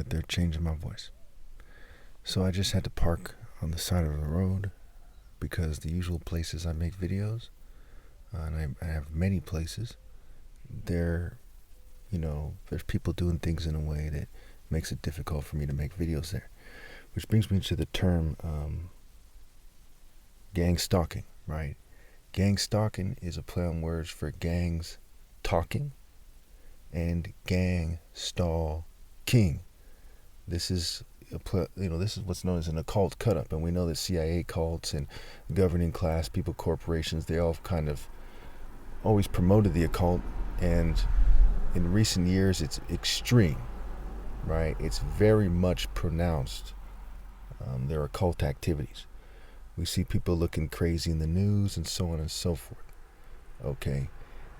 that they're changing my voice. So I just had to park on the side of the road because the usual places I make videos, and I have many places, there's people doing things in a way that makes it difficult for me to make videos there. Which brings me to the term gangstalking, right? Gangstalking is a play on words for gangs talking and gang stall king. This is this is what's known as an occult cut-up, and we know that CIA cults and governing class people, corporations, they all kind of always promoted the occult, and in recent years it's extreme, right? It's very much pronounced. Their occult activities. We see people looking crazy in the news and so on and so forth. Okay,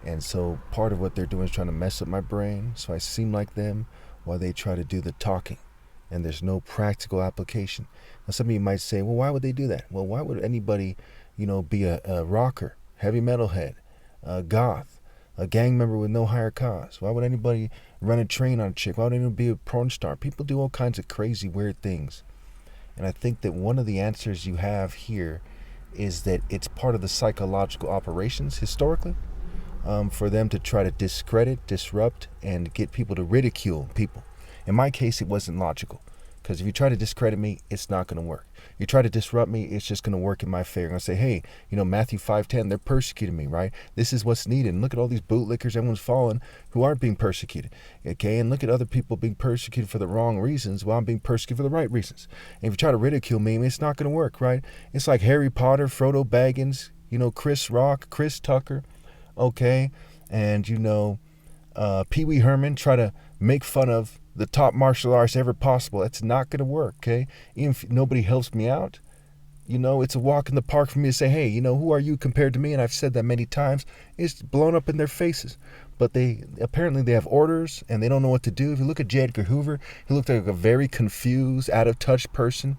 and so part of what they're doing is trying to mess up my brain so I seem like them while they try to do the talking, and there's no practical application. Now some of you might say, well, why would they do that? Well, why would anybody be a rocker, heavy metal head, a goth, a gang member with no higher cause? Why would anybody run a train on a chick? Why would anyone be a porn star? People do all kinds of crazy weird things. And I think that one of the answers you have here is that it's part of the psychological operations historically, for them to try to discredit, disrupt, and get people to ridicule people. In my case, it wasn't logical, because if you try to discredit me, it's not going to work. You try to disrupt me, it's just going to work in my favor. I'm going to say, hey, Matthew 5:10, they're persecuting me, right? This is what's needed. And look at all these bootlickers everyone's following who aren't being persecuted, okay? And look at other people being persecuted for the wrong reasons while I'm being persecuted for the right reasons. And if you try to ridicule me, it's not going to work, right? It's like Harry Potter, Frodo Baggins, Chris Rock, Chris Tucker, okay? And, Pee Wee Herman try to make fun of the top martial arts ever possible. That's not going to work, okay? Even if nobody helps me out, it's a walk in the park for me to say, hey, who are you compared to me? And I've said that many times. It's blown up in their faces. But they have orders, and they don't know what to do. If you look at J. Edgar Hoover, he looked like a very confused, out-of-touch person.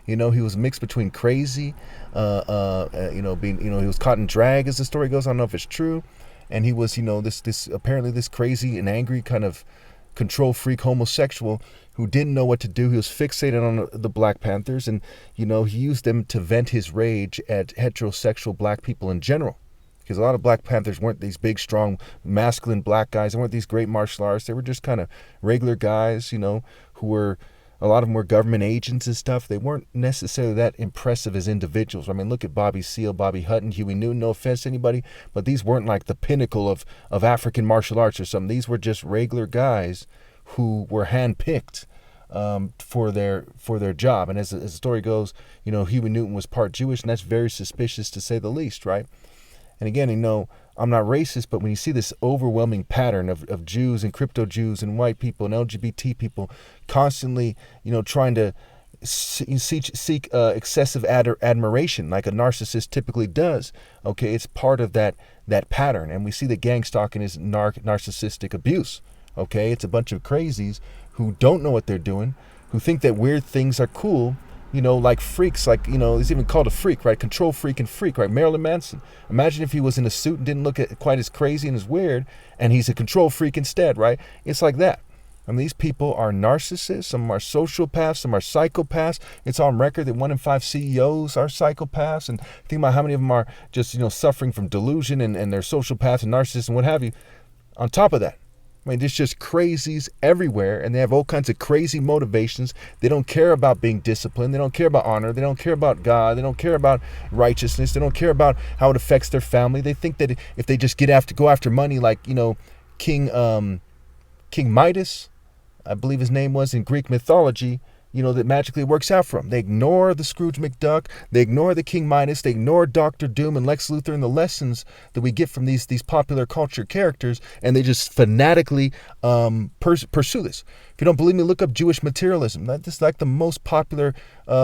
He was mixed between crazy, he was caught in drag, as the story goes. I don't know if it's true. And he was, this crazy and angry kind of control freak homosexual who didn't know what to do. He was fixated on the Black Panthers, and he used them to vent his rage at heterosexual black people in general, because a lot of Black Panthers weren't these big, strong, masculine black guys. They weren't these great martial artists. They were just kind of regular guys, who were, a lot of them were government agents and stuff. They weren't necessarily that impressive as individuals. I mean, look at Bobby Seale, Bobby Hutton, Huey Newton, no offense to anybody, but these weren't like the pinnacle of African martial arts or something. These were just regular guys who were handpicked for their job. And as the story goes, Huey Newton was part Jewish, and that's very suspicious to say the least, right? And again, I'm not racist, but when you see this overwhelming pattern of Jews and crypto Jews and white people and LGBT people constantly, trying to seek excessive admiration like a narcissist typically does, okay, it's part of that pattern. And we see that gang stalking is narcissistic abuse, okay? It's a bunch of crazies who don't know what they're doing, who think that weird things are cool, like freaks, he's even called a freak, right? Control freak and freak, right? Marilyn Manson. Imagine if he was in a suit and didn't look quite as crazy and as weird, and he's a control freak instead, right? It's like that. I mean, these people are narcissists. Some are sociopaths. Some are psychopaths. It's on record that 1 in 5 CEOs are psychopaths. And think about how many of them are just, suffering from delusion and they're sociopaths and narcissists and what have you. On top of that, I mean, there's just crazies everywhere, and they have all kinds of crazy motivations. They don't care about being disciplined. They don't care about honor. They don't care about God. They don't care about righteousness. They don't care about how it affects their family. They think that if they just go after money, like, King Midas, I believe his name was in Greek mythology, that magically works out for them. They ignore the Scrooge McDuck. They ignore the King Midas. They ignore Dr. Doom and Lex Luthor and the lessons that we get from these popular culture characters, and they just fanatically pursue this. If you don't believe me, look up Jewish materialism. This is like the most popular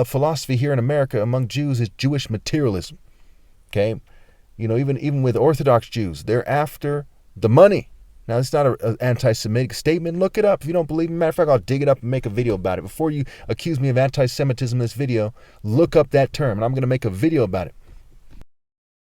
philosophy here in America among Jews is Jewish materialism. Okay, even with Orthodox Jews, they're after the money. Now, it's not an anti-Semitic statement. Look it up. If you don't believe me, matter of fact, I'll dig it up and make a video about it. Before you accuse me of anti-Semitism in this video, look up that term, and I'm going to make a video about it.